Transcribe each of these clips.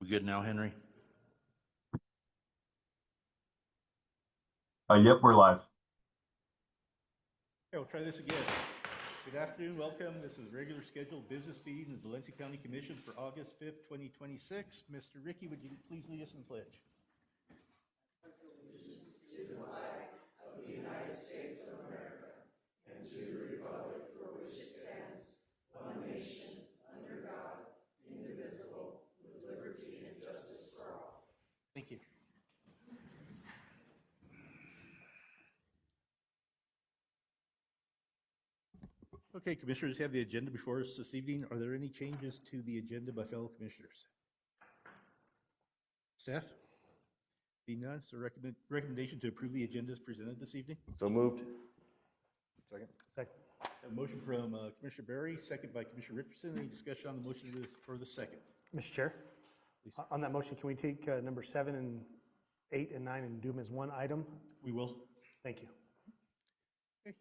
We good now, Henry? Yep, we're live. Okay, we'll try this again. Good afternoon, welcome. This is a regular scheduled business meeting of the Valencia County Commission for August 5th, 2026. Mr. Ricky, would you please lead us in the pledge? Thank you. Okay, commissioners have the agenda before us this evening. Are there any changes to the agenda by fellow commissioners? Staff? Being none, is there a recommendation to approve the agenda as presented this evening? So moved. Second. A motion from Commissioner Berry, second by Commissioner Richardson. Any discussion on the motion for the second? Mr. Chair, Please. on that motion, can we take number 7 and 8 and 9 and do them as one item? We will. Thank you. Okay.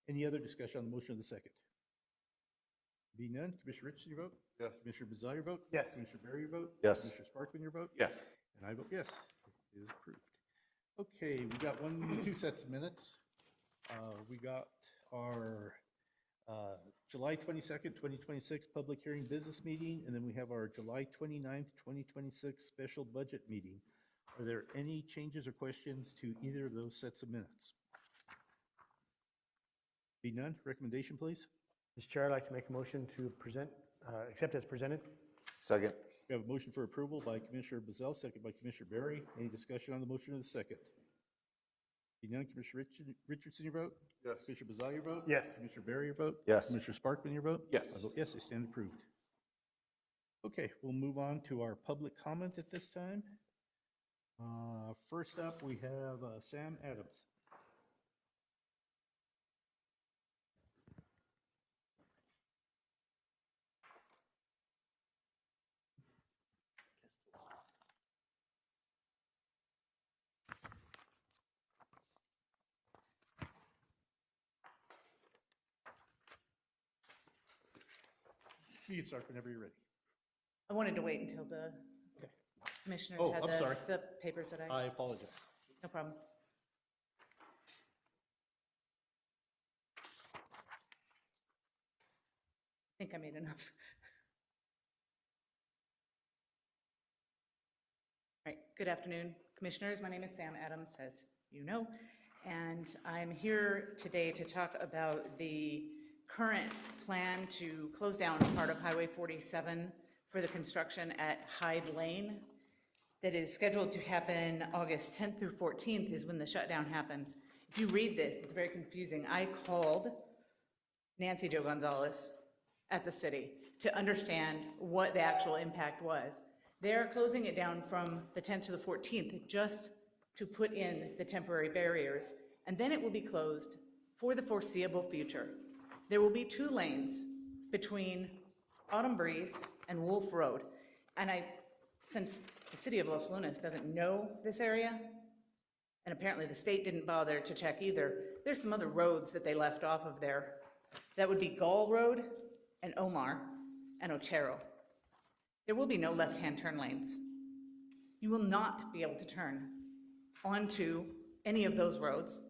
Any other discussion on the motion of the second? Being none, Commissioner Richardson, your vote? Yes. Commissioner Bazal, your vote? Yes. Commissioner Berry, your vote? Yes. Commissioner Sparkman, your vote? Yes. And I vote yes. It is approved. Okay, we got two sets of minutes. We got our July 22nd, 2026 public hearing business meeting, and then we have our July 29th, 2026 special budget meeting. Are there any changes or questions to either of those sets of minutes? Be none, recommendation please. Mr. Chair, I'd like to make a motion to accept as presented. Second. We have a motion for approval by Commissioner Bazell, second by Commissioner Berry. Any discussion on the motion of the second? Be none, Commissioner Richardson, your vote? Yes. Commissioner Bazell, your vote? Yes. Commissioner Berry, your vote? Yes. Commissioner Sparkman, your vote? Yes. I vote yes, they stand approved. Okay, we'll move on to our public comment at this time. First up, we have Sam Adams. You can start whenever you're ready. I wanted to wait until the Okay. commissioners Oh, had I'm sorry. the papers that I apologize. no problem. I think I made enough. All right, good afternoon, commissioners. My name is Sam Adams, as you know, and I'm here today to talk about the current plan to close down part of Highway 47 for the construction at Hyde Lane that is scheduled to happen August 10th through 14th is when the shutdown happens. If you read this, it's very confusing. I called Nancy Jo Gonzalez at the city to understand what the actual impact was. They're closing it down from the 10th to the 14th just to put in the temporary barriers, and then it will be closed for the foreseeable future. There will be 2 lanes between Autumn Breeze and Wolf Road. And since the city of Los Lunas doesn't know this area, and apparently the state didn't bother to check either, there's some other roads that they left off of there. That would be Gall Road and Omar and Otero. There will be no left-hand turn lanes. You will not be able to turn onto any of those roads.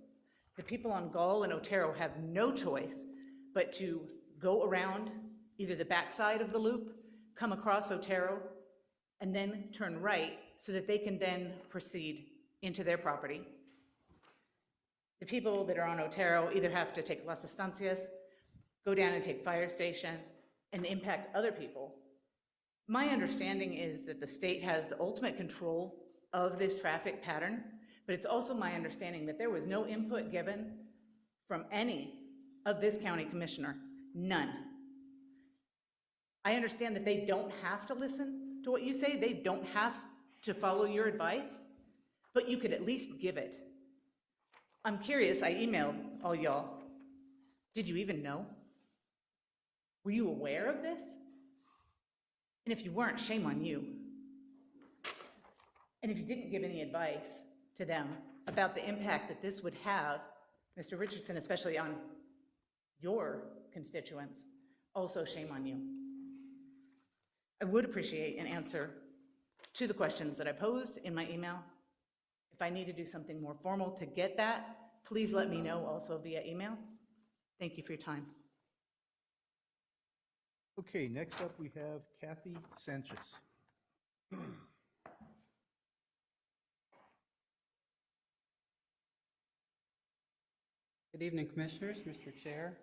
The people on Gall and Otero have no choice but to go around either the backside of the loop, come across Otero, and then turn right so that they can then proceed into their property. The people that are on Otero either have to take Las Estancias, go down and take Fire Station, and impact other people. My understanding is that the state has the ultimate control of this traffic pattern, but it's also my understanding that there was no input given from any of this county commissioner, none. I understand that they don't have to listen to what you say, they don't have to follow your advice, but you could at least give it. I'm curious, I emailed all y'all. Did you even know? Were you aware of this? And if you weren't, shame on you. And if you didn't give any advice to them about the impact that this would have, Mr. Richardson, especially on your constituents, also shame on you. I would appreciate an answer to the questions that I posed in my email. If I need to do something more formal to get that, please let me know also via email. Thank you for your time. Okay, next up we have Kathy Sanchez. Good evening, Commissioners, Mr. Chair.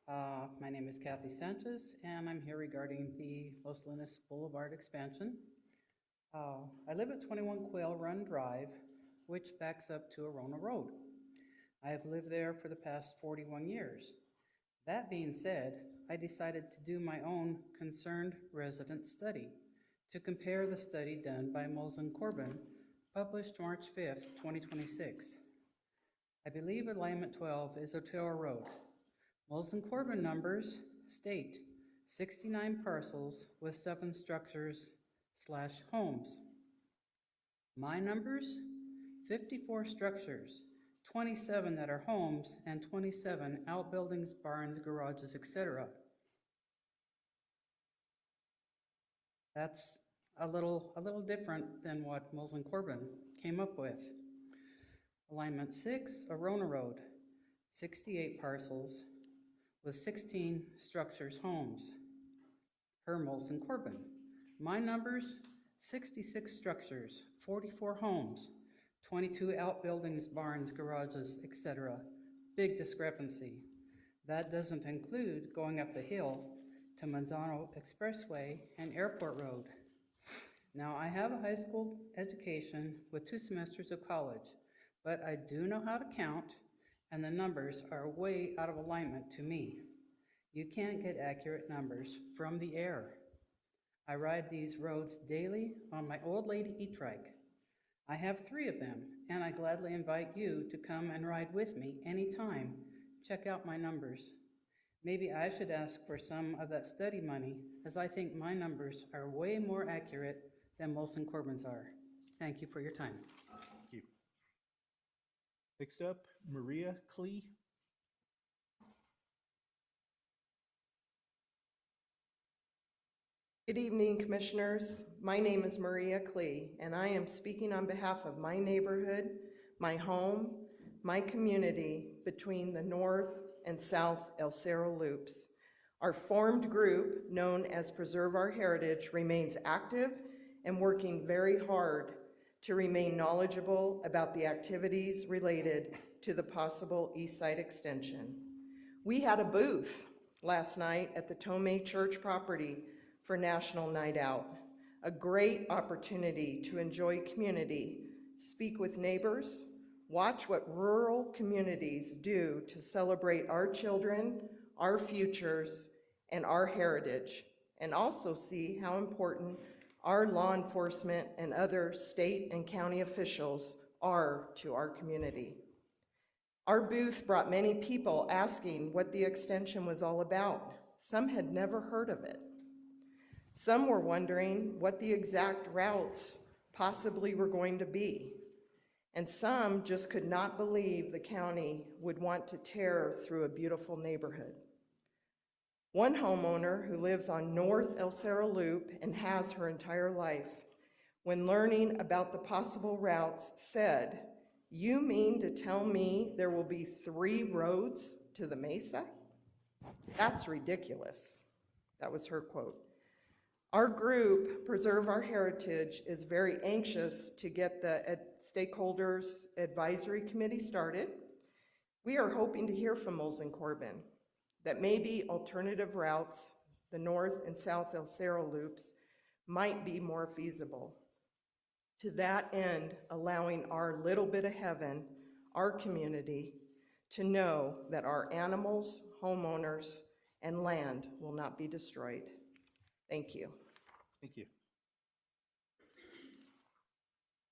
My name is Kathy Sanchez, and I'm here regarding the Los Lunas Boulevard expansion. I live at 21 Quail Run Drive, which backs up to Arona Road. I have lived there for the past 41 years. That being said, I decided to do my own concerned resident study to compare the study done by Molson Corbin, published March 5th, 2026. I believe alignment 12 is Otero Road. Molson Corbin numbers state 69 parcels with 7 structures/homes. My numbers, 54 structures, 27 that are homes, and 27 outbuildings, barns, garages, etc. That's a little different than what Molson Corbin came up with. Alignment 6, Arona Road, 68 parcels with 16 structures, homes, per Molson Corbin. My numbers, 66 structures, 44 homes, 22 outbuildings, barns, garages, etc. Big discrepancy. That doesn't include going up the hill to Manzano Expressway and Airport Road. Now, I have a high school education with 2 semesters of college, but I do know how to count, and the numbers are way out of alignment to me. You can't get accurate numbers from the air. I ride these roads daily on my old lady e-trike. I have 3 of them, and I gladly invite you to come and ride with me anytime. Check out my numbers. Maybe I should ask for some of that study money, as I think my numbers are way more accurate than Molson Corbin's are. Thank you for your time. Thank you. Next up, Maria Klee. Good evening, Commissioners. My name is Maria Klee, and I am speaking on behalf of my neighborhood, my home, my community between the North and South El Cerro Loops. Our formed group, known as Preserve Our Heritage, remains active and working very hard to remain knowledgeable about the activities related to the possible East Side extension. We had a booth last night at the Tomei Church property for National Night Out, a great opportunity to enjoy community, speak with neighbors, watch what rural communities do to celebrate our children, our futures, and our heritage, and also see how important our law enforcement and other state and county officials are to our community. Our booth brought many people asking what the extension was all about. Some had never heard of it. Some were wondering what the exact routes possibly were going to be. And some just could not believe the county would want to tear through a beautiful neighborhood. One homeowner who lives on North El Cerro Loop and has her entire life, when learning about the possible routes, said, "You mean to tell me there will be 3 roads to the Mesa? That's ridiculous." That was her quote. Our group, Preserve Our Heritage, is very anxious to get the Stakeholders Advisory Committee started. We are hoping to hear from Molson Corbin that maybe alternative routes, the North and South El Cerro Loops, might be more feasible. To that end, allowing our little bit of heaven, our community, to know that our animals, homeowners, and land will not be destroyed. Thank you. Thank you.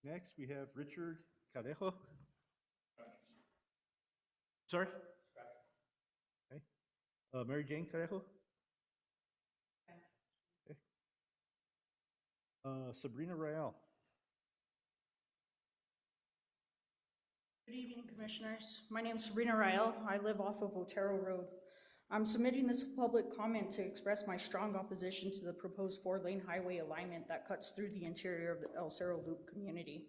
Next, we have Richard Cadejo. Sorry? Okay. Mary Jane Cadejo? Okay. Sabrina Rael. Good evening, Commissioners. My name is Sabrina Rael. I live off of Otero Road. I'm submitting this public comment to express my strong opposition to the proposed 4-lane highway alignment that cuts through the interior of the El Cerro Loop community.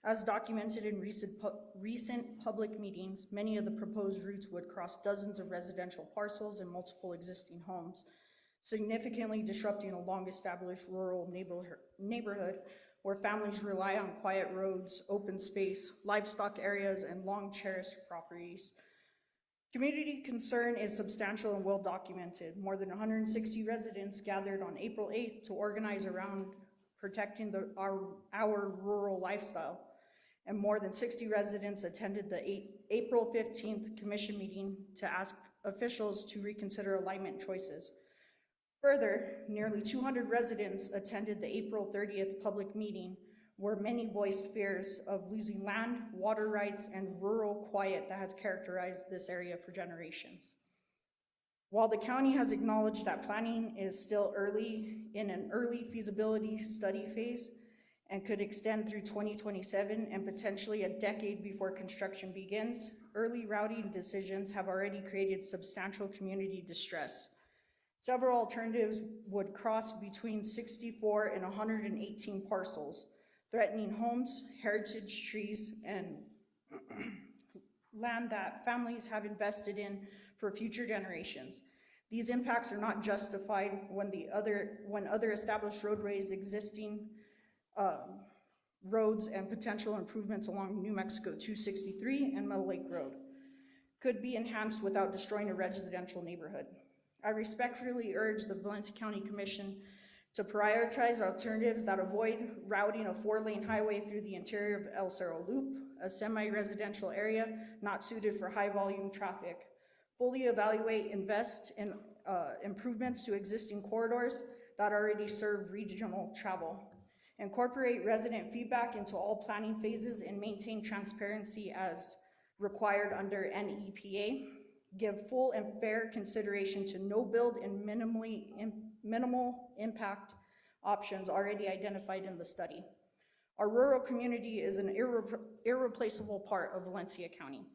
As documented in recent public meetings, many of the proposed routes would cross dozens of residential parcels and multiple existing homes, significantly disrupting a long-established rural neighborhood where families rely on quiet roads, open space, livestock areas, and long-cherished properties. Community concern is substantial and well documented. More than 160 residents gathered on April 8th to organize around protecting our rural lifestyle, and more than 60 residents attended the April 15th commission meeting to ask officials to reconsider alignment choices. Further, nearly 200 residents attended the April 30th public meeting, where many voiced fears of losing land, water rights, and rural quiet that has characterized this area for generations. While the county has acknowledged that planning is still in an early feasibility study phase and could extend through 2027 and potentially a decade before construction begins, early routing decisions have already created substantial community distress. Several alternatives would cross between 64 and 118 parcels, threatening homes, heritage trees, and land that families have invested in for future generations. These impacts are not justified when other established roadways, existing roads, and potential improvements along New Mexico 263 and Mill Lake Road could be enhanced without destroying a residential neighborhood. I respectfully urge the Valencia County Commission to prioritize alternatives that avoid routing a 4-lane highway through the interior of El Cerro Loop, a semi-residential area not suited for high-volume traffic. Fully evaluate, invest in improvements to existing corridors that already serve regional travel. Incorporate resident feedback into all planning phases and maintain transparency as required under NEPA. Give full and fair consideration to no-build and minimal impact options already identified in the study. Our rural community is an irreplaceable part of Valencia County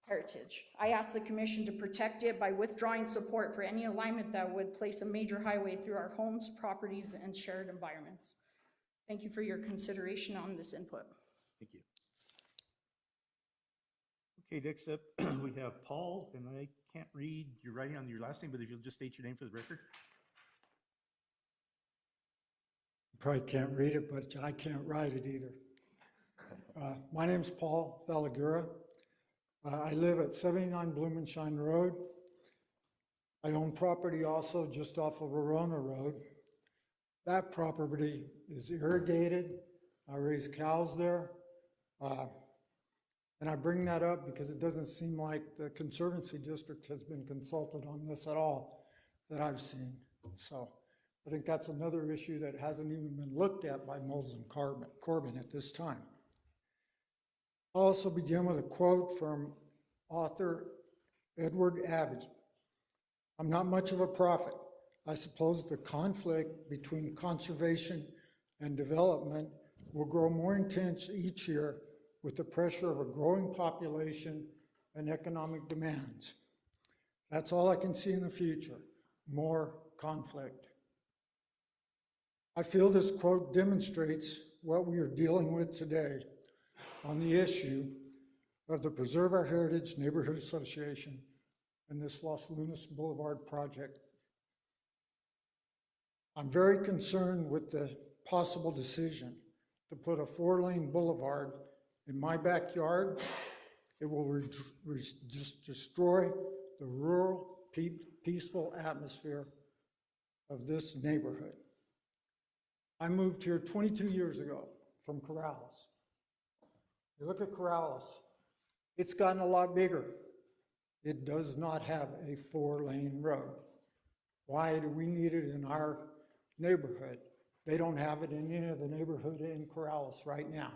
heritage. I ask the commission to protect it by withdrawing support for any alignment that would place a major highway through our homes, properties, and shared environments. Thank you for your consideration on this input. Thank you. Okay, next up, we have Paul, and I can't read your writing on your last name, but if you'll just state your name for the record. You probably can't read it, but I can't write it either. My name's Paul Valagura. I live at 79 Blumenshine Road. I own property also just off of Verona Road. That property is irrigated. I raise cows there. And I bring that up because it doesn't seem like the Conservancy District has been consulted on this at all that I've seen. So I think that's another issue that hasn't even been looked at by Molson Corbin at this time. I'll also begin with a quote from author Edward Abbey. I'm not much of a prophet. I suppose the conflict between conservation and development will grow more intense each year with the pressure of a growing population and economic demands. That's all I can see in the future, more conflict. I feel this quote demonstrates what we are dealing with today on the issue of the Preserve Our Heritage Neighborhood Association and this Los Lunas Boulevard project. I'm very concerned with the possible decision to put a 4-lane boulevard in my backyard. It will just destroy the rural, peaceful atmosphere of this neighborhood. I moved here 22 years ago from Corrales. You look at Corrales, it's gotten a lot bigger. It does not have a 4-lane road. Why do we need it in our neighborhood? They don't have it in any of the neighborhood in Corrales right now.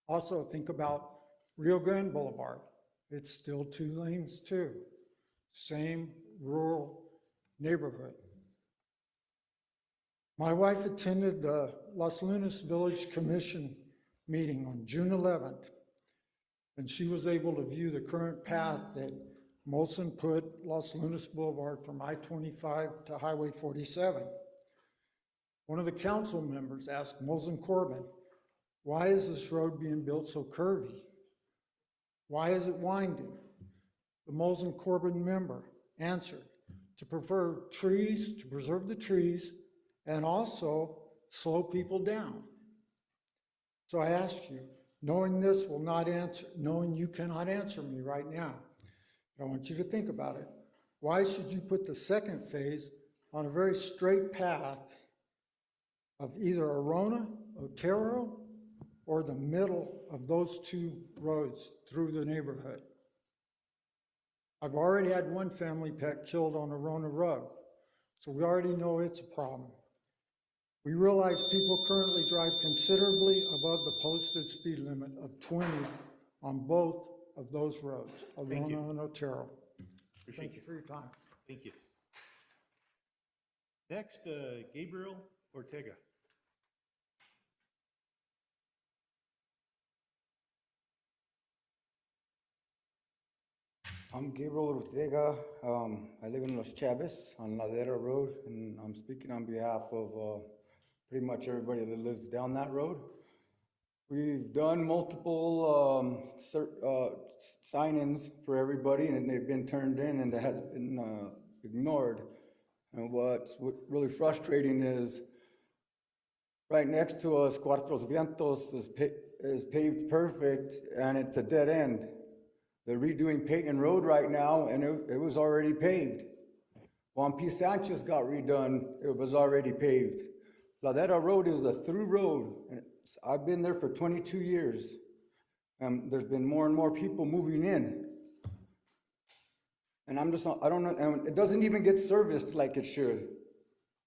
Also think about Rio Grande Boulevard. It's still 2 lanes too. Same rural neighborhood. My wife attended the Los Lunas Village Commission meeting on June 11th, and she was able to view the current path that Molson put Los Lunas Boulevard from I-25 to Highway 47. One of the council members asked Molson Corbin, why is this road being built so curvy? Why is it winding? The Molson Corbin member answered, to preserve the trees, and also slow people down. So I ask you, knowing you cannot answer me right now, but I want you to think about it. Why should you put the second phase on a very straight path of either Arona, Otero, or the middle of those two roads through the neighborhood? I've already had one family pet killed on Arona Road, so we already know it's a problem. We realize people currently drive considerably above the posted speed limit of 20 on both of those roads, Thank you. Arona and Otero. Appreciate Thank you for your time. Thank you. Next, Gabriel Ortega. I'm Gabriel Ortega. I live in Los Chavez on Ladera Road, and I'm speaking on behalf of pretty much everybody that lives down that road. We've done multiple sign-ins for everybody, and they've been turned in, and it has been ignored. And what's really frustrating is right next to us, Cuatro Vientos is paved perfect, and it's a dead end. They're redoing Peyton Road right now, and it was already paved. Juan P. Sanchez got redone, it was already paved. Ladera Road is a through road, and I've been there for 22 years. There's been more and more people moving in. And I don't know, and it doesn't even get serviced like it should.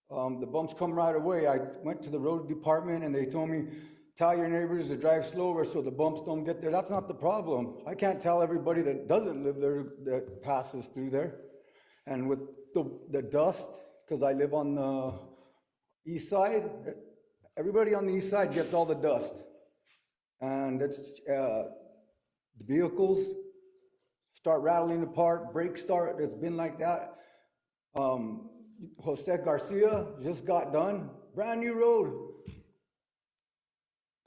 The bumps come right away. I went to the road department and they told me, tell your neighbors to drive slower so the bumps don't get there. That's not the problem. I can't tell everybody that doesn't live there that passes through there. And with the dust, because I live on the east side, everybody on the east side gets all the dust. And it's the vehicles start rattling apart, brakes start, it's been like that. Jose Garcia just got done, brand new road.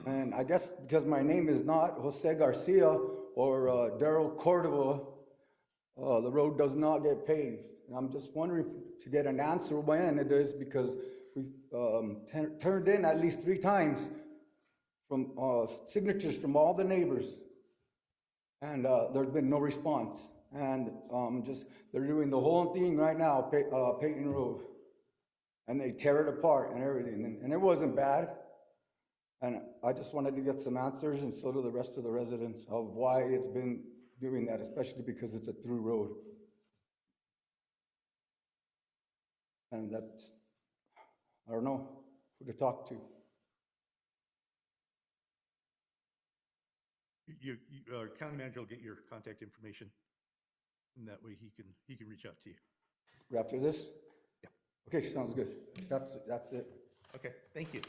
And I guess because my name is not Jose Garcia or Daryl Cordova, the road does not get paved. And I'm just wondering to get an answer when it is, because we've turned in at least 3 times from signatures from all the neighbors. And there's been no response. And they're doing the whole thing right now, Peyton Road. And they tear it apart and everything. And it wasn't bad. And I just wanted to get some answers, and so do the rest of the residents, of why it's been doing that, especially because it's a through road. And that's, I don't know who to talk to. Our county manager will get your contact information, and that way he can reach out to you. After this? Yeah. Okay, sounds good. That's it. Okay, thank you.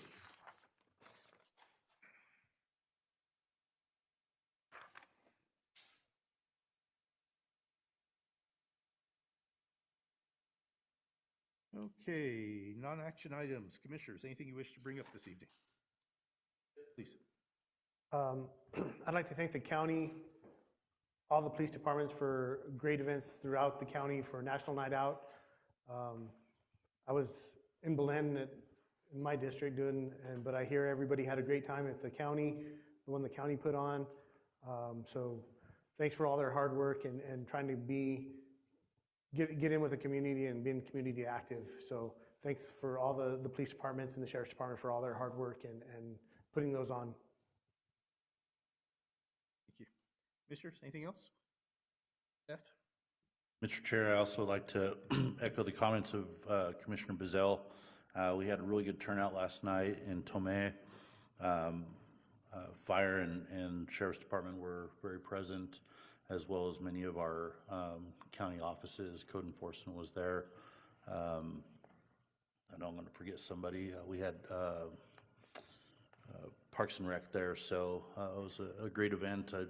Okay, non-action items. Commissioners, anything you wish to bring up this evening? Please. I'd like to thank the county, all the police departments for great events throughout the county for National Night Out. I was in Belen in my district but I hear everybody had a great time at the county, the one the county put on. So thanks for all their hard work and trying to get in with the community and being community active. So thanks for all the police departments and the sheriff's department for all their hard work and putting those on. Thank you. Commissioners, anything else? Jeff? Mr. Chair, I also like to echo the comments of Commissioner Bazell. We had a really good turnout last night in Tomé. Fire and Sheriff's Department were very present, as well as many of our county offices. Code enforcement was there. I know I'm going to forget somebody. We had Parks and Rec there, so it was a great event. I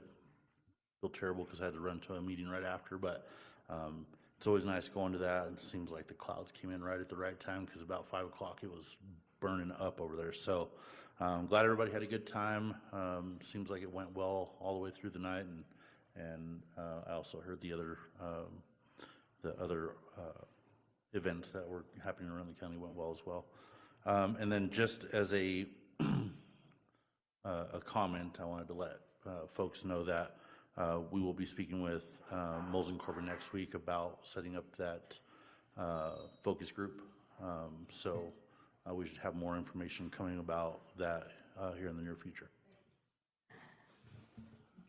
feel terrible because I had to run to a meeting right after, but It's always nice going to that. It seems like the clouds came in right at the right time because about 5 o'clock it was burning up over there. So I'm glad everybody had a good time. Seems like it went well all the way through the night, and I also heard the other events that were happening around the county went well as well. And then just as a comment, I wanted to let folks know that we will be speaking with Moles and Corbin next week about setting up that focus group. So we should have more information coming about that here in the near future.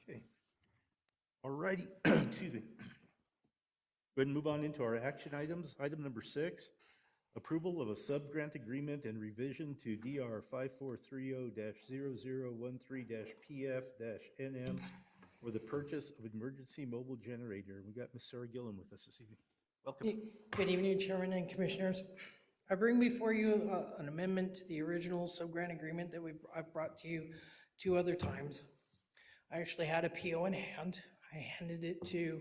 Okay. All righty, excuse me. Go ahead and move on into our action items. Item number 6, approval of a sub-grant agreement and revision to DR 5430-0013-PF-NM for the purchase of emergency mobile generator. We got Ms. Sarah Gillen with us this evening. Welcome. Good evening, Chairman and Commissioners. I bring before you an amendment to the original sub-grant agreement that I've brought to you 2 other times. I actually had a PO in hand. I handed it to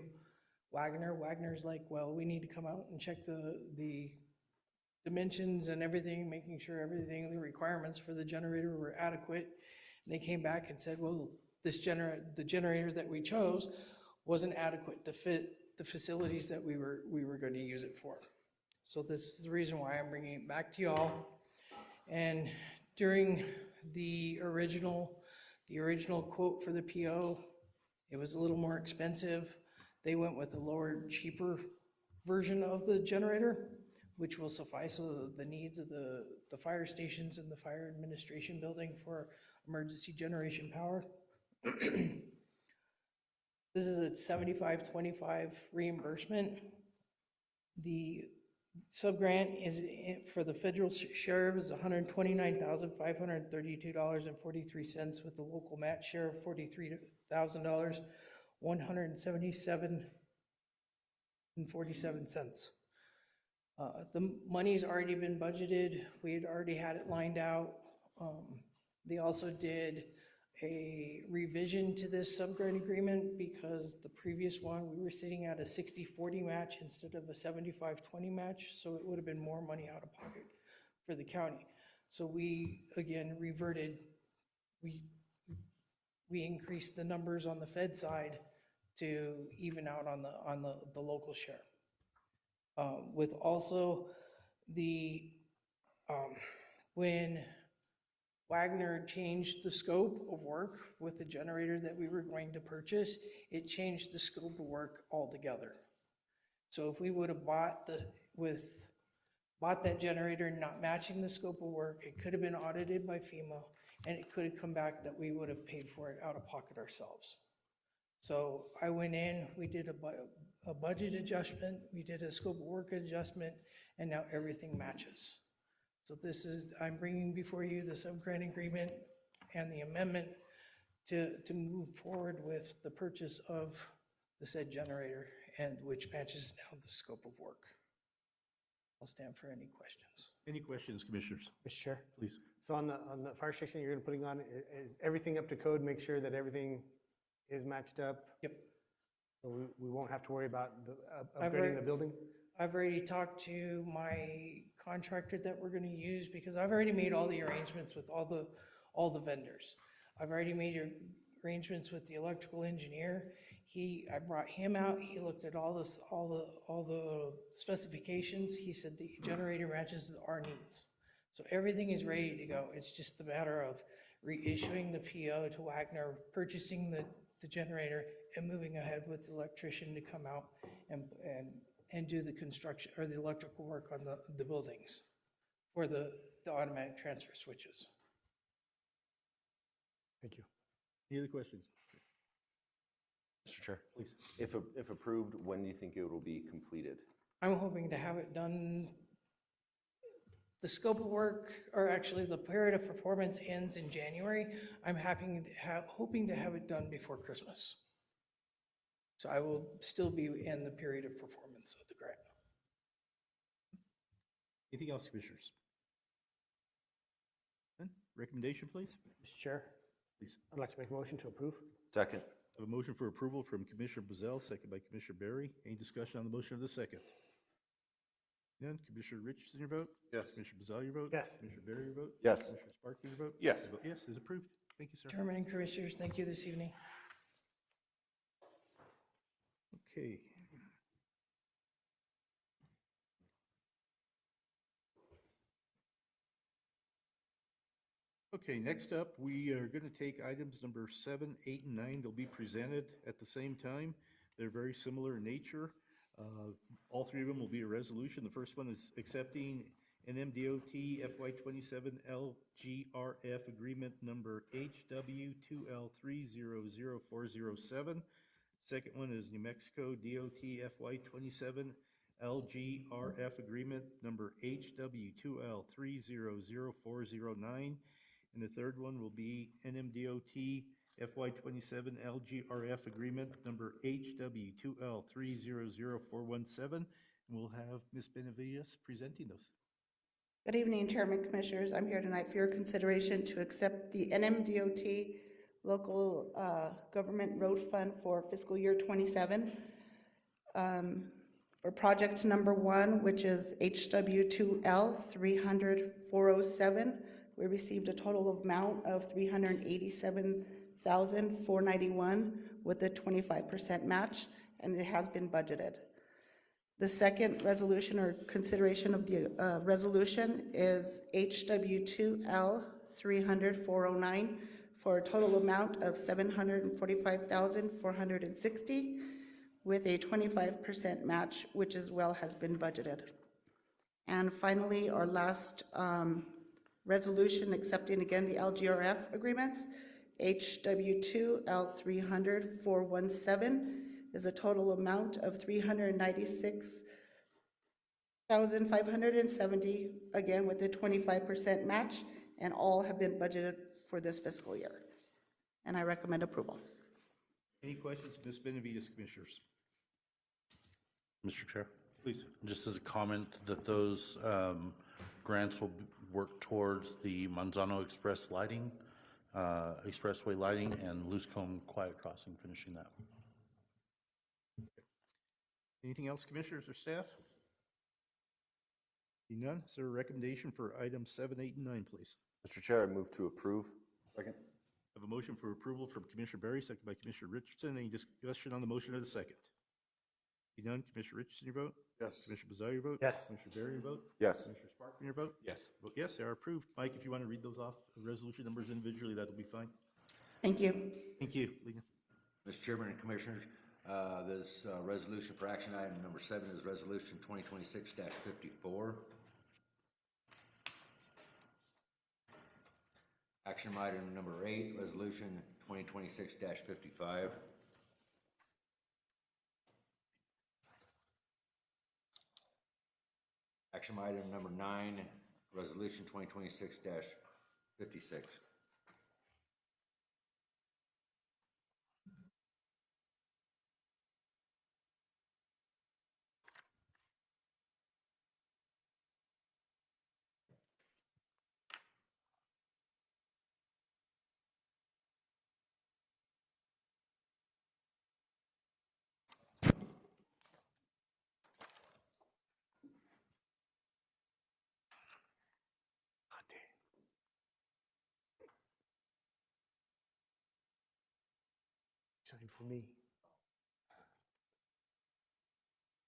Wagner. Wagner's like, well, we need to come out and check the dimensions and everything, making sure everything, the requirements for the generator were adequate. And they came back and said, well, the generator that we chose wasn't adequate to fit the facilities that we were going to use it for. So this is the reason why I'm bringing it back to y'all. And during the original quote for the PO, it was a little more expensive. They went with a lower, cheaper version of the generator, which will suffice the needs of the fire stations and the fire administration building for emergency generation power. This is a 75-25 reimbursement. The sub-grant is for the federal share is $129,532.43 with the local match share of $43,000, $177.47. The money's already been budgeted. We had already had it lined out. They also did a revision to this sub-grant agreement because the previous one, we were sitting at a 60-40 match instead of a 75-20 match, so it would have been more money out of pocket for the county. So we, again, reverted, we increased the numbers on the Fed side to even out on the local share. With also the, when Wagner changed the scope of work with the generator that we were going to purchase, it changed the scope of work altogether. So if we would have bought that generator not matching the scope of work, it could have been audited by FEMA, and it could have come back that we would have paid for it out of pocket ourselves. So I went in, we did a budget adjustment, we did a scope of work adjustment, and now everything matches. So this is, I'm bringing before you the sub-grant agreement and the amendment to move forward with the purchase of the said generator, and which matches now the scope of work. I'll stand for any questions. Any questions, Commissioners? Mr. Chair? Please. So on the fire station you're going to putting on, is everything up to code? Make sure that everything is matched up? Yep. So we won't have to worry about I've upgrading already- the building? I've already talked to my contractor that we're gonna use because I've already made all the arrangements with all the vendors. I've already made arrangements with the electrical engineer. I brought him out, he looked at all the specifications. He said the generator matches our needs. So everything is ready to go. It's just a matter of reissuing the PO to Wagner, purchasing the generator, and moving ahead with the electrician to come out and do the construction or the electrical work on the buildings for the automatic transfer switches. Thank you. Any other questions? Mr. Chair, Please. if approved, when do you think it will be completed? I'm hoping to have it done, the scope of work, or actually the period of performance ends in January. I'm hoping to have it done before Christmas. So I will still be in the period of performance of the grant. Anything else, Commissioners? None? Recommendation, please? Mr. Chair? Please. I'd like to make a motion to approve. Second. I have a motion for approval from Commissioner Bazell, second by Commissioner Berry. Any discussion on the motion of the second? None. Commissioner Richardson, your vote? Yes. Commissioner Bazell, your vote? Yes. Commissioner Berry, your vote? Yes. Commissioner Sparky, your vote? Yes. I vote yes, is approved. Thank you, sir. Chairman and Commissioners, thank you this evening. Okay. Okay, next up, we are going to take items number 7, 8, and 9. They'll be presented at the same time. They're very similar in nature. All three of them will be a resolution. The first one is accepting an MDOT FY27 LGRF agreement number HW2L300407. Second one is New Mexico DOT FY27 LGRF agreement number HW2L300409. And the third one will be NMDOT FY27 LGRF agreement number HW2L300417. And we'll have Ms. Benavides presenting those. Good evening, Chairman, Commissioners. I'm here tonight for your consideration to accept the NMDOT Local Government Road Fund for fiscal year 27. For project number 1, which is HW2L 300-407, we received a total amount of $387,491 with a 25% match, and it has been budgeted. The second resolution or consideration of the resolution is HW2L 300-409 for a total amount of $745,460 with a 25% match, which as well has been budgeted. And finally, our last resolution accepting again the LGRF agreements, HW2L 300-417 is a total amount of $396,570, again with a 25% match, and all have been budgeted for this fiscal year. And I recommend approval. Any questions, Ms. Benavides, Commissioners? Mr. Chair, Please. just as a comment that those grants will work towards the Manzano Express lighting, expressway lighting, and Loosecombe Quiet Crossing, finishing that. Anything else, Commissioners or staff? Seeing none, is there a recommendation for items 7, 8, and 9, please? Mr. Chair, I move to approve. Second. I have a motion for approval from Commissioner Berry, second by Commissioner Richardson. Any discussion on the motion or the second? Seeing none, Commissioner Richardson, your vote? Yes. Commissioner Bazell, your vote? Yes. Commissioner Berry, your vote? Yes. Commissioner Sparkman, your vote? Yes. Vote yes, they are approved. Mike, if you want to read those off, the resolution numbers individually, that'll be fine. Thank you. Thank you. Leland. Mr. Chairman and Commissioners, this resolution for action item number 7 is Resolution 2026-54. Action item number 8, Resolution 2026-55. Action item number 9, Resolution 2026-56. Sign for me.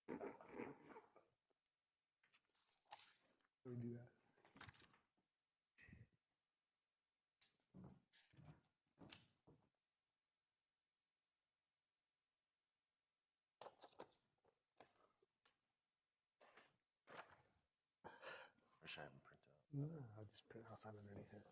How do we do that? Wish I haven't printed out. No, I'll just print, I'll sign underneath it.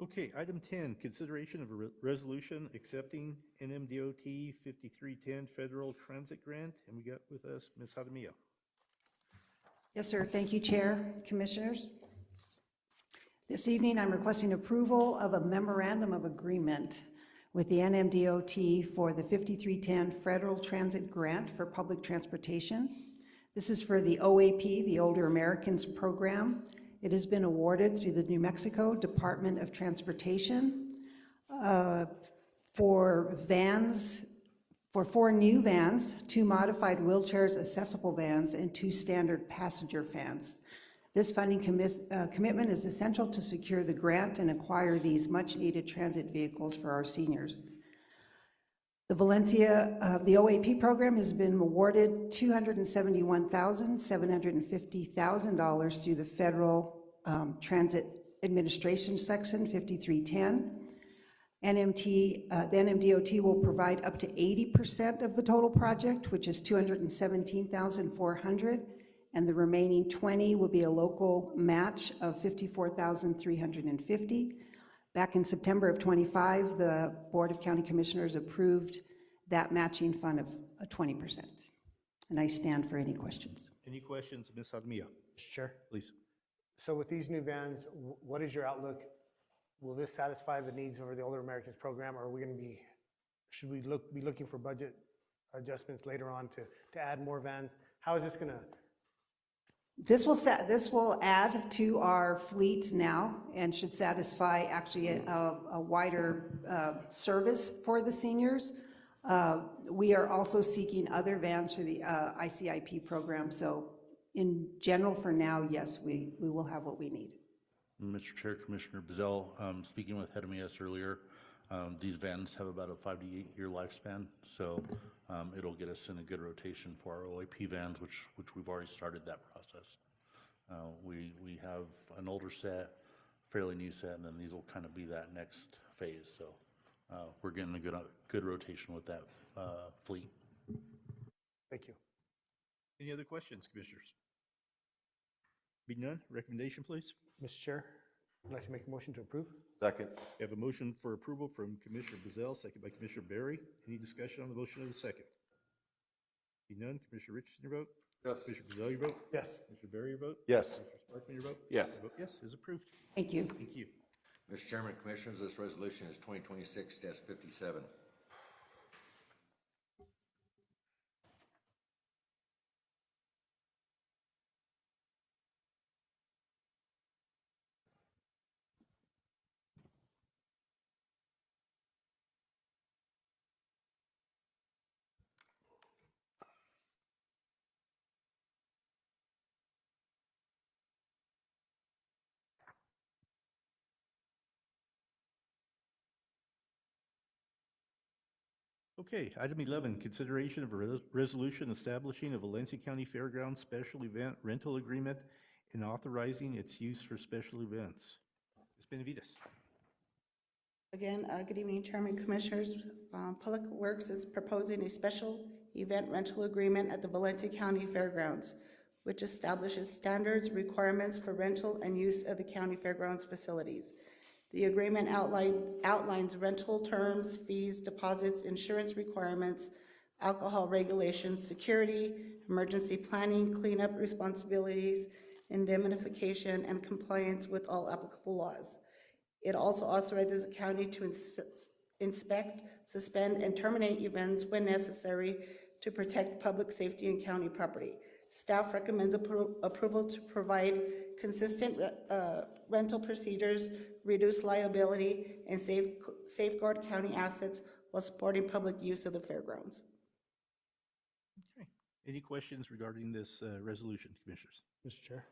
Okay, item 10, consideration of a resolution accepting NMDOT 5310 federal transit grant. And we got with us Ms. Hadamia. Yes, sir. Thank you, Chair, Commissioners. This evening, I'm requesting approval of a memorandum of agreement with the NMDOT for the 5310 Federal Transit Grant for Public Transportation. This is for the OAP, the Older Americans Program. It has been awarded through the New Mexico Department of Transportation for vans, for 4 new vans, 2 modified wheelchairs accessible vans, and 2 standard passenger vans. This funding commitment is essential to secure the grant and acquire these much-needed transit vehicles for our seniors. The Valencia, the OAP program has been awarded $271,750,000 through the Federal Transit Administration Section 5310. The NMDOT will provide up to 80% of the total project, which is $217,400, and the remaining 20 will be a local match of $54,350. Back in September of 25, the Board of County Commissioners approved that matching fund of 20%. And I stand for any questions. Any questions, Ms. Hadamia? Mr. Chair. Please. So with these new vans, what is your outlook? Will this satisfy the needs of the Older Americans Program, or are we going to be, should we be looking for budget adjustments later on to add more vans? How is this going to? This will add to our fleet now and should satisfy actually a wider service for the seniors. We are also seeking other vans for the ICIP program. So in general, for now, yes, we will have what we need. Mr. Chair, Commissioner Bazell, speaking with Hedemias earlier, these vans have about a 5 to 8 year lifespan, so it'll get us in a good rotation for our OAP vans, which we've already started that process. We have an older set, fairly new set, and then these will kind of be that next phase. So we're getting a good rotation with that fleet. Thank you. Any other questions, Commissioners? Be none, recommendation, please. Mr. Chair, I'd like to make a motion to approve. Second. We have a motion for approval from Commissioner Bazell, second by Commissioner Berry. Any discussion on the motion of the second? Be none, Commissioner Richardson, your vote? Yes. Commissioner Bazell, your vote? Yes. Commissioner Berry, your vote? Yes. Commissioner Sparkman, your vote? Yes. I vote yes, is approved. Thank you. Thank you. Mr. Chairman, Commissioners, this resolution is 2026-57. Okay, item 11, consideration of a resolution establishing a Valencia County Fairgrounds special event rental agreement and authorizing its use for special events. Ms. Benavides. Again, good evening, Chairman, Commissioners. Public Works is proposing a special event rental agreement at the Valencia County Fairgrounds, which establishes standards, requirements for rental and use of the county fairgrounds facilities. The agreement outlines rental terms, fees, deposits, insurance requirements, alcohol regulations, security, emergency planning, cleanup responsibilities, indemnification, and compliance with all applicable laws. It also authorizes the county to inspect, suspend, and terminate events when necessary to protect public safety and county property. Staff recommends approval to provide consistent rental procedures, reduce liability, and safeguard county assets while supporting public use of the fairgrounds. Okay. Any questions regarding this resolution, Commissioners? Mr. Chair.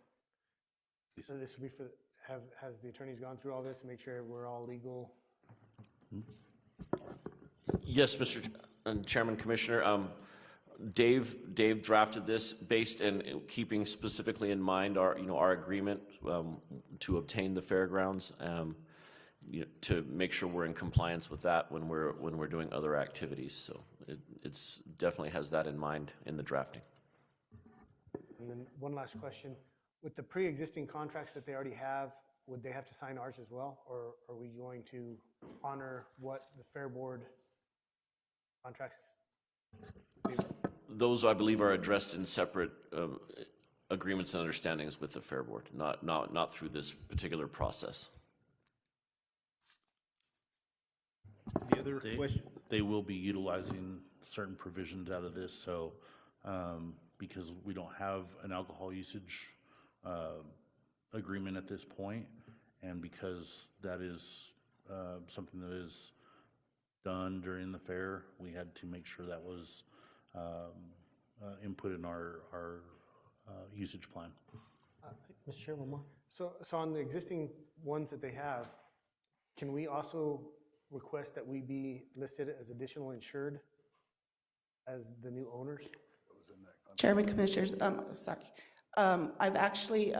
Please. So this would be for, has the attorneys gone through all this to make sure we're all legal? Yes, Mr. Chairman, Commissioner. Dave drafted this based and keeping specifically in mind our agreement to obtain the fairgrounds, to make sure we're in compliance with that when we're doing other activities. So it's definitely has that in mind in the drafting. And then one last question. With the pre-existing contracts that they already have, would they have to sign ours as well? Or are we going to honor what the Fair Board contracts? Those, I believe, are addressed in separate agreements and understandings with the Fair Board, not through this particular process. Any other questions? They will be utilizing certain provisions out of this, so, because we don't have an alcohol usage agreement at this point, and because that is something that is done during the fair, we had to make sure that was input in our usage plan. Mr. Chair, one more. So on the existing ones that they have, can we also request that we be listed as additional insured as the new owners? Chairman, Commissioners, sorry. I've actually,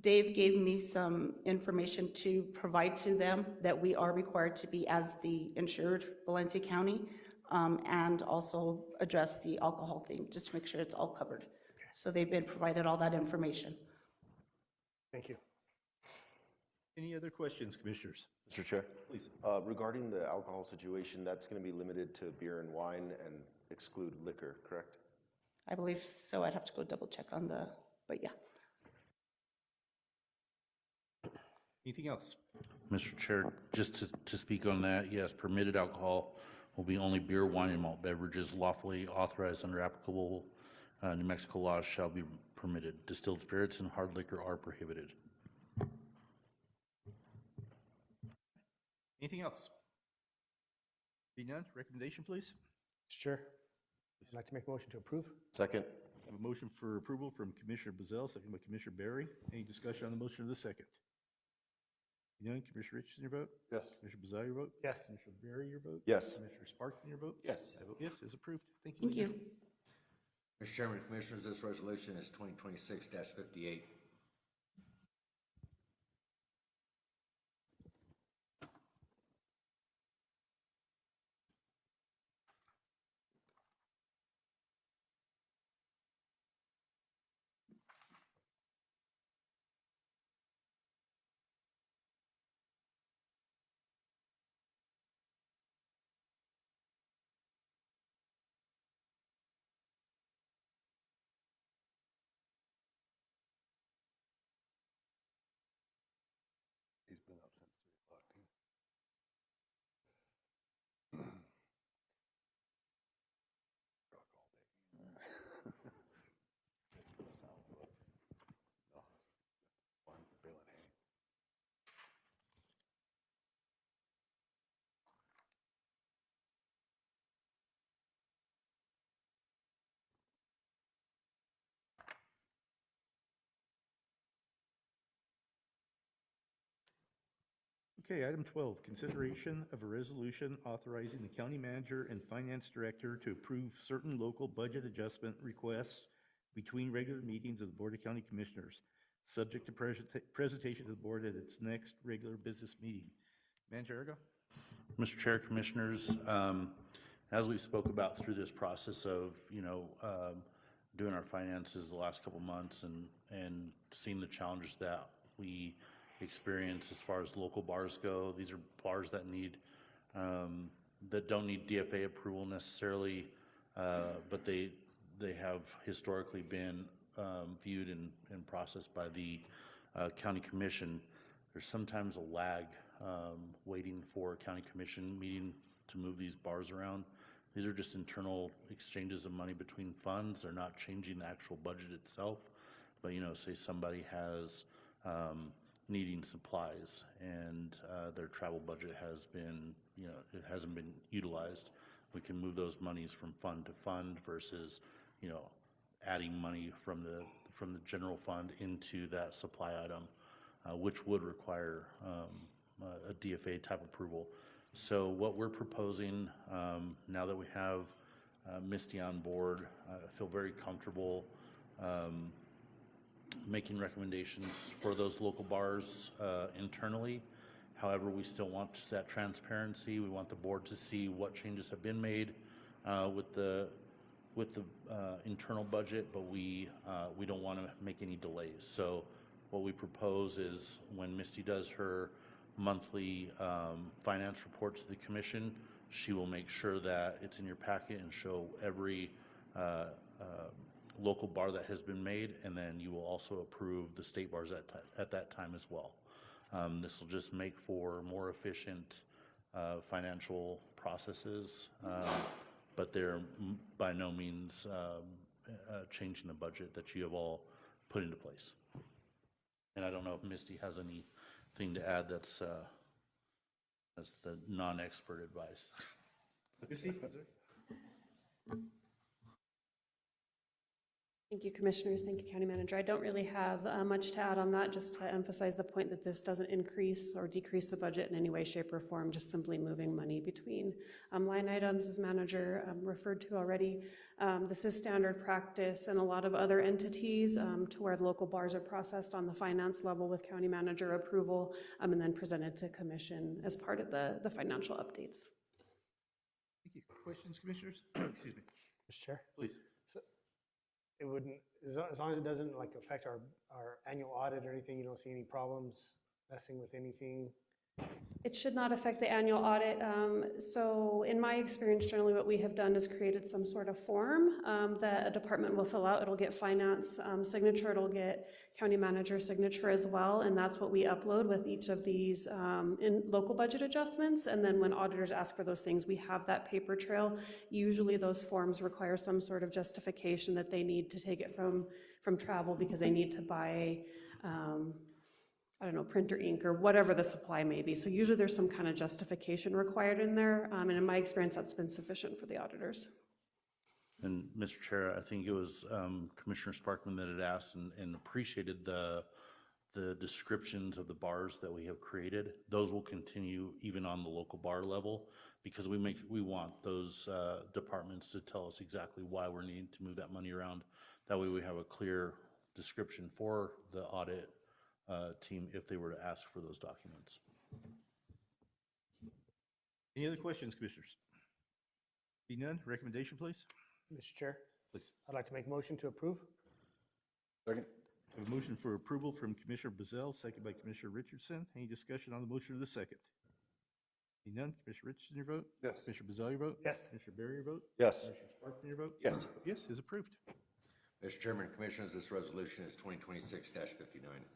Dave gave me some information to provide to them that we are required to be as the insured Valencia County, and also address the alcohol thing, just to make sure it's all covered. So they've been provided all that information. Thank you. Any other questions, Commissioners? Mr. Chair? Please. Regarding the alcohol situation, that's going to be limited to beer and wine and exclude liquor, correct? I believe so. I'd have to go double check on the, but yeah. Anything else? Mr. Chair, just to speak on that, yes, permitted alcohol will be only beer, wine, and malt beverages lawfully authorized under applicable New Mexico laws shall be permitted. Distilled spirits and hard liquor are prohibited. Anything else? Be none, recommendation, please. Mr. Chair, I'd like to make a motion to approve. Second. I have a motion for approval from Commissioner Bazell, second by Commissioner Barry. Any discussion on the motion of the second? Be none, Commissioner Richardson, your vote? Yes. Commissioner Bazell, your vote? Yes. Commissioner Barry, your vote? Yes. Commissioner Sparkman, your vote? Yes. I vote yes, is approved. Thank you. Thank you. Mr. Chairman, Commissioners, this resolution is 2026-58. He's been up since 3 o'clock, too. Rock all day. Sounds good. No, fun, baling hay. Okay, item 12, consideration of a resolution authorizing the county manager and finance director to approve certain local budget adjustment requests between regular meetings of the Board of County Commissioners, subject to presentation to the board at its next regular business meeting. Manager Arago? Mr. Chair, Commissioners, as we spoke about through this process of, doing our finances the last couple months and seeing the challenges that we experience as far as local bars go. These are bars that need, that don't need DFA approval necessarily, but they have historically been viewed and processed by the county commission. There's sometimes a lag waiting for a county commission meeting to move these bars around. These are just internal exchanges of money between funds. They're not changing the actual budget itself, but say somebody has needing supplies and their travel budget has been, it hasn't been utilized. We can move those monies from fund to fund versus, adding money from the general fund into that supply item, which would require a DFA type approval. So what we're proposing, now that we have Misty on board, I feel very comfortable making recommendations for those local bars internally. However, we still want that transparency. We want the board to see what changes have been made with the internal budget, but we don't want to make any delays. So what we propose is when Misty does her monthly finance report to the commission, she will make sure that it's in your packet and show every local bar that has been made, and then you will also approve the state bars at that time as well. This will just make for more efficient financial processes, but they're by no means changing the budget that you have all put into place. And I don't know if Misty has anything to add that's the non-expert advice. Misty, is there? Thank you, Commissioners. Thank you, County Manager. I don't really have much to add on that, just to emphasize the point that this doesn't increase or decrease the budget in any way, shape, or form, just simply moving money between line items, as Manager referred to already. This is standard practice in a lot of other entities to where the local bars are processed on the finance level with County Manager approval and then presented to Commission as part of the financial updates. Thank you. Questions, Commissioners? Excuse me. Mr. Chair? Please. It wouldn't, as long as it doesn't like affect our annual audit or anything, you don't see any problems messing with anything? It should not affect the annual audit. So in my experience, generally what we have done is created some sort of form that a department will fill out. It'll get finance signature, it'll get county manager signature as well, and that's what we upload with each of these in local budget adjustments. And then when auditors ask for those things, we have that paper trail. Usually those forms require some sort of justification that they need to take it from travel because they need to buy I don't know, printer ink or whatever the supply may be. So usually there's some kind of justification required in there. And in my experience, that's been sufficient for the auditors. And Mr. Chair, I think it was Commissioner Sparkman that had asked and appreciated the descriptions of the bars that we have created. Those will continue even on the local bar level because we want those departments to tell us exactly why we're needing to move that money around. That way we have a clear description for the audit team if they were to ask for those documents. Any other questions, Commissioners? Be none, recommendation, please? Mr. Chair? Please. I'd like to make a motion to approve. Second. I have a motion for approval from Commissioner Bazell, second by Commissioner Richardson. Any discussion on the motion of the second? Be none, Commissioner Richardson, your vote? Yes. Commissioner Bazell, your vote? Yes. Commissioner Berry, your vote? Yes. Commissioner Sparkman, your vote? Yes. Yes, is approved. Mr. Chairman, Commissioners, this resolution is 2026-59.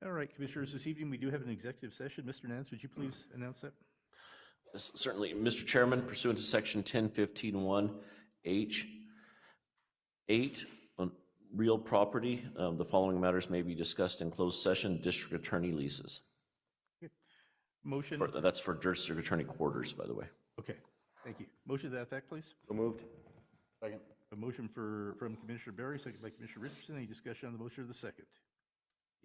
All right, Commissioners, this evening we do have an executive session. Mr. Nance, would you please announce that? Certainly, Mr. Chairman, pursuant to section 1015-1H8 on real property, the following matters may be discussed in closed session: district attorney leases. Motion. That's for district attorney quarters, by the way. Okay, thank you. Motion to that effect, please. So moved. Second. A motion from Commissioner Berry, second by Commissioner Richardson. Any discussion on the motion of the second?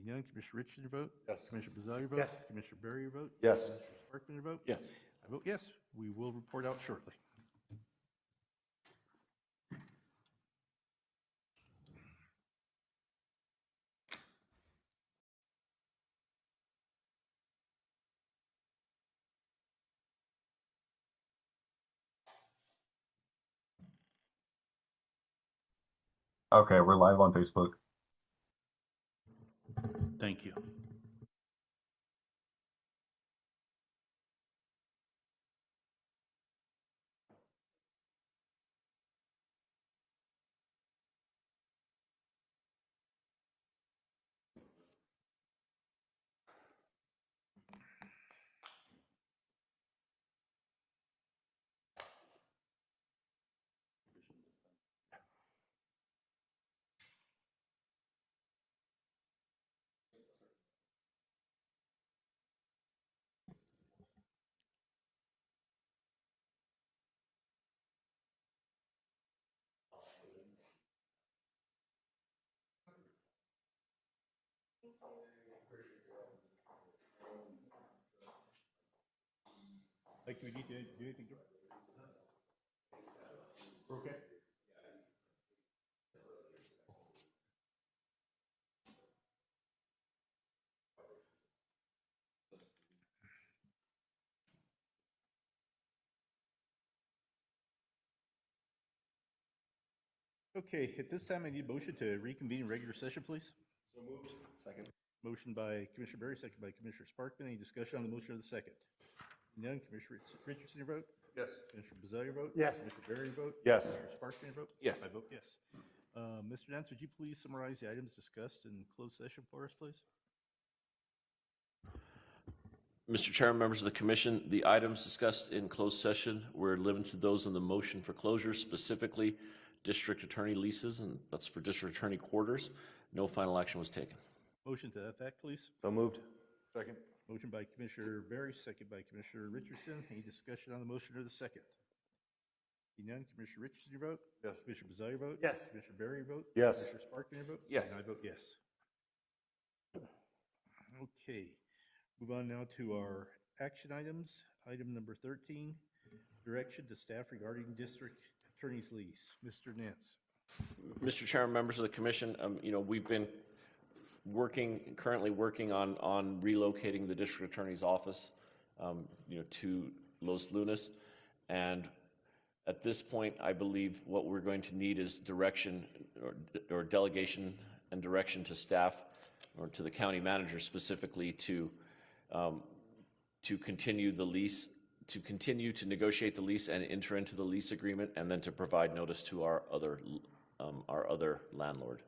Being none, Commissioner Richardson, your vote? Yes. Commissioner Bazell, your vote? Yes. Commissioner Berry, your vote? Yes. Commissioner Sparkman, your vote? Yes. I vote yes. We will report out shortly. Okay, we're live on Facebook. Thank you. Like, do we need to do anything? We're okay? Okay, at this time, I need a motion to reconvene in regular session, please. So moved. Second. Motion by Commissioner Berry, second by Commissioner Sparkman. Any discussion on the motion of the second? None. Commissioner Richardson, your vote? Yes. Commissioner Bezel, your vote? Yes. Commissioner Berry, your vote? Yes. Commissioner Sparkman, your vote? Yes. I vote yes. Mr. Nance, would you please summarize the items discussed in closed session for us, please? Mr. Chairman, members of the commission, the items discussed in closed session were limited to those in the motion for closure, specifically district attorney leases, and that's for district attorney quarters. No final action was taken. Motion to that effect, please. So moved. Second. Motion by Commissioner Berry, second by Commissioner Richardson. Any discussion on the motion or the second? Seeing none. Commissioner Richardson, your vote? Yes. Commissioner Bezel, your vote? Yes. Commissioner Berry, your vote? Yes. Commissioner Sparkman, your vote? Yes. And I vote yes. Okay, move on now to our action items. Item number 13, direction to staff regarding district attorney's lease. Mr. Nance. Mr. Chairman, members of the commission, we've been currently working on relocating the district attorney's office, to Los Lunas. And at this point, I believe what we're going to need is direction or delegation and direction to staff or to the county manager specifically to continue the lease, to continue to negotiate the lease and enter into the lease agreement, and then to provide notice to our other landlord.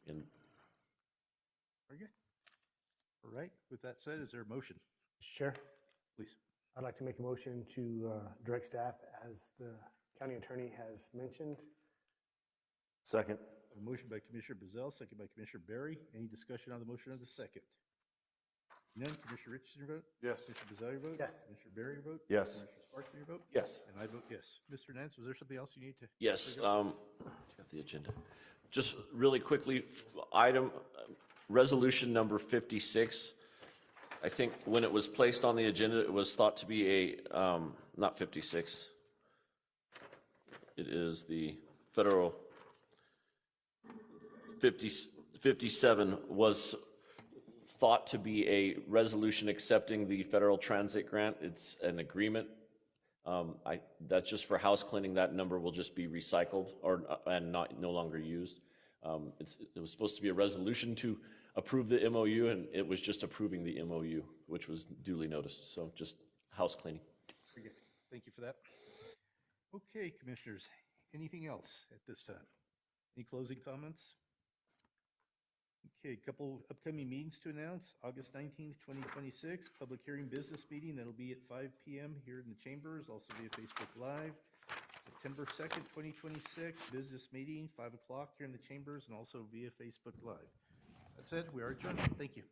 Very good. All right, with that said, is there a motion? Mr. Chair, Please. I'd like to make a motion to direct staff as the county attorney has mentioned. Second. A motion by Commissioner Bezel, second by Commissioner Berry. Any discussion on the motion of the second? None. Commissioner Richardson, your vote? Yes. Commissioner Bezel, your vote? Yes. Commissioner Berry, your vote? Yes. Commissioner Sparkman, your vote? Yes. And I vote yes. Mr. Nance, was there something else you need to? Yes, bring up? got the agenda. Just really quickly, resolution number 56. I think when it was placed on the agenda, it was thought to be not 56. It is the federal 57 was thought to be a resolution accepting the federal transit grant. It's an agreement. That's just for house cleaning. That number will just be recycled and no longer used. It was supposed to be a resolution to approve the MOU, and it was just approving the MOU, which was duly noticed. So just house cleaning. Very good. Thank you for that. Okay, commissioners, anything else at this time? Any closing comments? Okay, a couple upcoming meetings to announce. August 19th, 2026, public hearing business meeting. That'll be at 5 p.m. here in the chambers, also via Facebook Live. September 2nd, 2026, business meeting, 5 o'clock here in the chambers and also via Facebook Live. That's it. We are adjourned. Thank you.